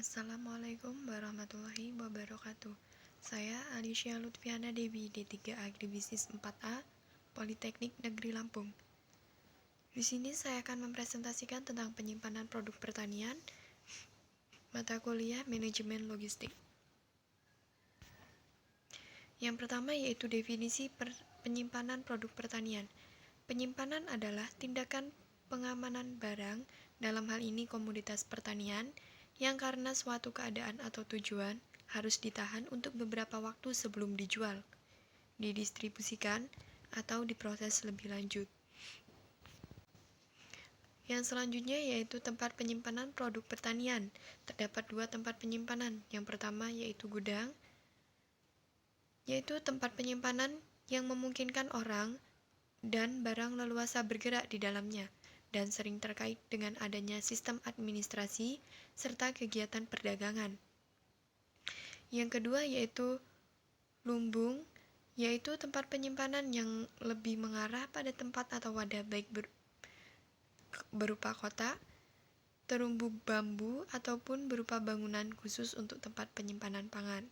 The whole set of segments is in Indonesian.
Assalamualaikum warahmatullahi wabarakatuh. Saya Alicia Lutfiana Dewi, D3 Agribisnis 4A, Politeknik Negeri Lampung. Di sini saya akan mempresentasikan tentang penyimpanan produk pertanian, mata kuliah Manajemen Logistik. Yang pertama yaitu definisi penyimpanan produk pertanian. Penyimpanan adalah tindakan pengamanan barang, dalam hal ini komoditas pertanian, yang karena suatu keadaan atau tujuan harus ditahan untuk beberapa waktu sebelum dijual, didistribusikan, atau diproses lebih lanjut. Yang selanjutnya yaitu tempat penyimpanan produk pertanian. Terdapat dua tempat penyimpanan. Yang pertama yaitu gudang, yaitu tempat penyimpanan yang memungkinkan orang dan barang leluasa bergerak di dalamnya, dan sering terkait dengan adanya sistem administrasi serta kegiatan perdagangan. Yang kedua yaitu lumbung, yaitu tempat penyimpanan yang lebih mengarah pada tempat atau wadah baik berupa kotak, terumbu bambu, ataupun berupa bangunan khusus untuk tempat penyimpanan pangan.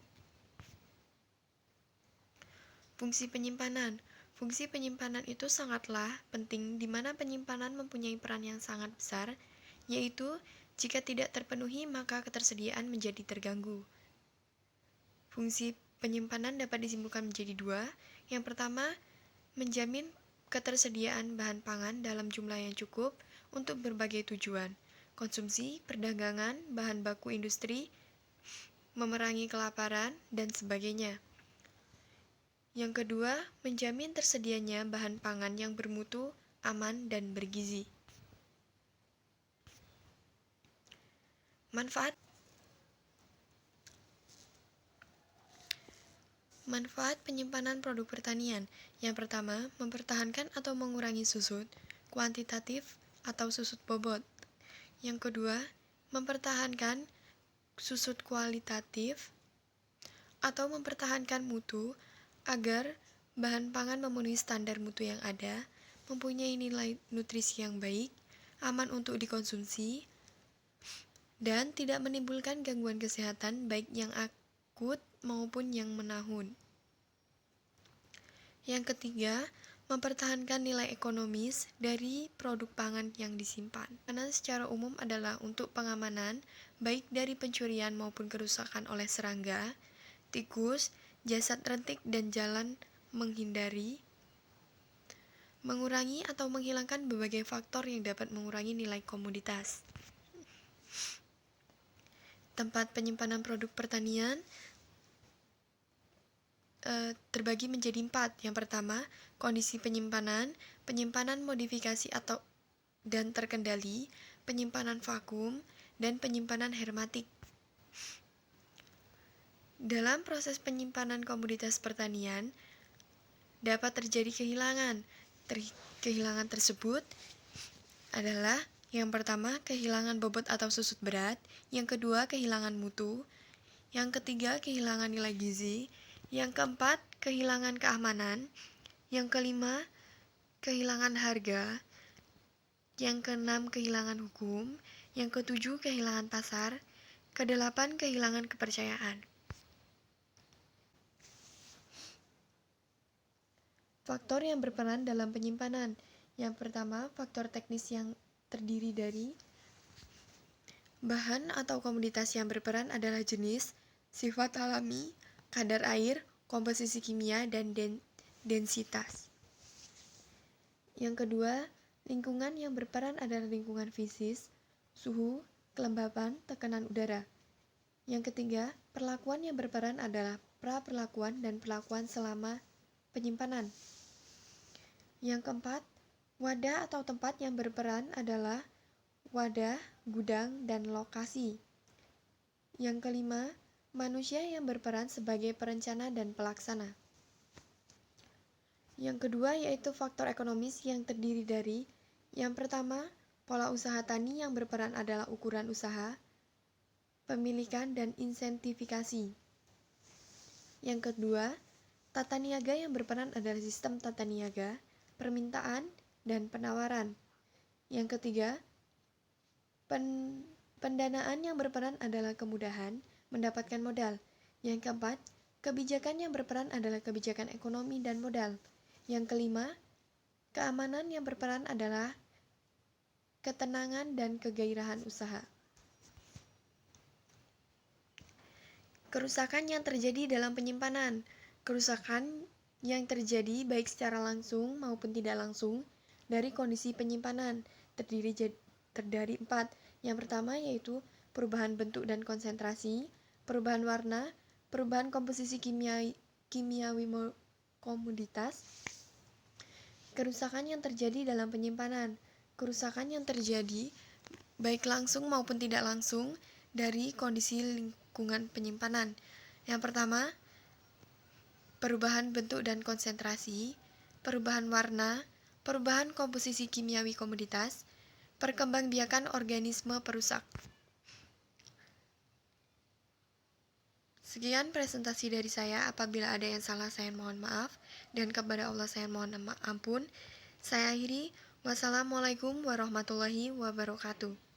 Fungsi penyimpanan. Fungsi penyimpanan itu sangatlah penting, di mana penyimpanan mempunyai peran yang sangat besar, yaitu jika tidak terpenuhi maka ketersediaan menjadi terganggu. Fungsi penyimpanan dapat disimpulkan menjadi dua. Yang pertama, menjamin ketersediaan bahan pangan dalam jumlah yang cukup untuk berbagai tujuan, konsumsi, perdagangan, bahan baku industri, memerangi kelaparan, dan sebagainya. Yang kedua, menjamin tersedianya bahan pangan yang bermutu, aman, dan bergizi. Manfaat penyimpanan produk pertanian. Yang pertama, mempertahankan atau mengurangi susut kuantitatif atau susut bobot. Yang kedua, mempertahankan susut kualitatif atau mempertahankan mutu agar bahan pangan memenuhi standar mutu yang ada, mempunyai nilai nutrisi yang baik, aman untuk dikonsumsi, dan tidak menimbulkan gangguan kesehatan baik yang akut maupun yang menahun. Yang ketiga, mempertahankan nilai ekonomis dari produk pangan yang disimpan. Karena secara umum adalah untuk pengamanan, baik dari pencurian maupun kerusakan oleh serangga, tikus, jasad rentik dan jalan menghindari, mengurangi atau menghilangkan berbagai faktor yang dapat mengurangi nilai komoditas. Tempat penyimpanan produk pertanian terbagi menjadi 4. Yang pertama, kondisi penyimpanan, penyimpanan modifikasi atau dan terkendali, penyimpanan vakum, dan penyimpanan hermatik. Dalam proses penyimpanan komoditas pertanian, dapat terjadi kehilangan. Kehilangan tersebut adalah yang pertama, kehilangan bobot atau susut berat, yang kedua, kehilangan mutu, yang ketiga, kehilangan nilai gizi, yang keempat, kehilangan keamanan, yang kelima, kehilangan harga, yang keenam, kehilangan hukum, yang ketujuh, kehilangan pasar, kedelapan, kehilangan kepercayaan. Faktor yang berperan dalam penyimpanan. Yang pertama, faktor teknis yang terdiri dari bahan atau komoditas yang berperan adalah jenis, sifat alami, kadar air, komposisi kimia, dan densitas. Yang kedua, lingkungan yang berperan adalah lingkungan fisis, suhu, kelembapan, tekanan udara. Yang ketiga, perlakuan yang berperan adalah pra-perlakuan dan perlakuan selama penyimpanan. Yang keempat, wadah atau tempat yang berperan adalah wadah, gudang, dan lokasi. Yang kelima, manusia yang berperan sebagai perencana dan pelaksana. Yang kedua yaitu faktor ekonomis yang terdiri dari yang pertama, pola usaha tani yang berperan adalah ukuran usaha, pemilikan, dan insentifikasi. Yang kedua, tata niaga yang berperan adalah sistem tata niaga, permintaan, dan penawaran. Yang ketiga, Pendanaan yang berperan adalah kemudahan mendapatkan modal. Yang keempat, kebijakan yang berperan adalah kebijakan ekonomi dan modal. Yang kelima, keamanan yang berperan adalah ketenangan dan kegairahan usaha. Kerusakan yang terjadi dalam penyimpanan. Kerusakan yang terjadi baik secara langsung maupun tidak langsung dari kondisi penyimpanan terdiri 4. Yang pertama yaitu perubahan bentuk dan konsentrasi, perubahan warna, perubahan komposisi kimiawi komoditas. Kerusakan yang terjadi dalam penyimpanan. Kerusakan yang terjadi baik langsung maupun tidak langsung dari kondisi lingkungan penyimpanan. Yang pertama, perubahan bentuk dan konsentrasi, perubahan warna, perubahan komposisi kimiawi komoditas, perkembangbiakan organisme perusak. Sekian presentasi dari saya. Apabila ada yang salah, saya mohon maaf, dan kepada Allah saya mohon ampun. Saya akhiri. Wassalamualaikum warahmatullahi wabarakatuh.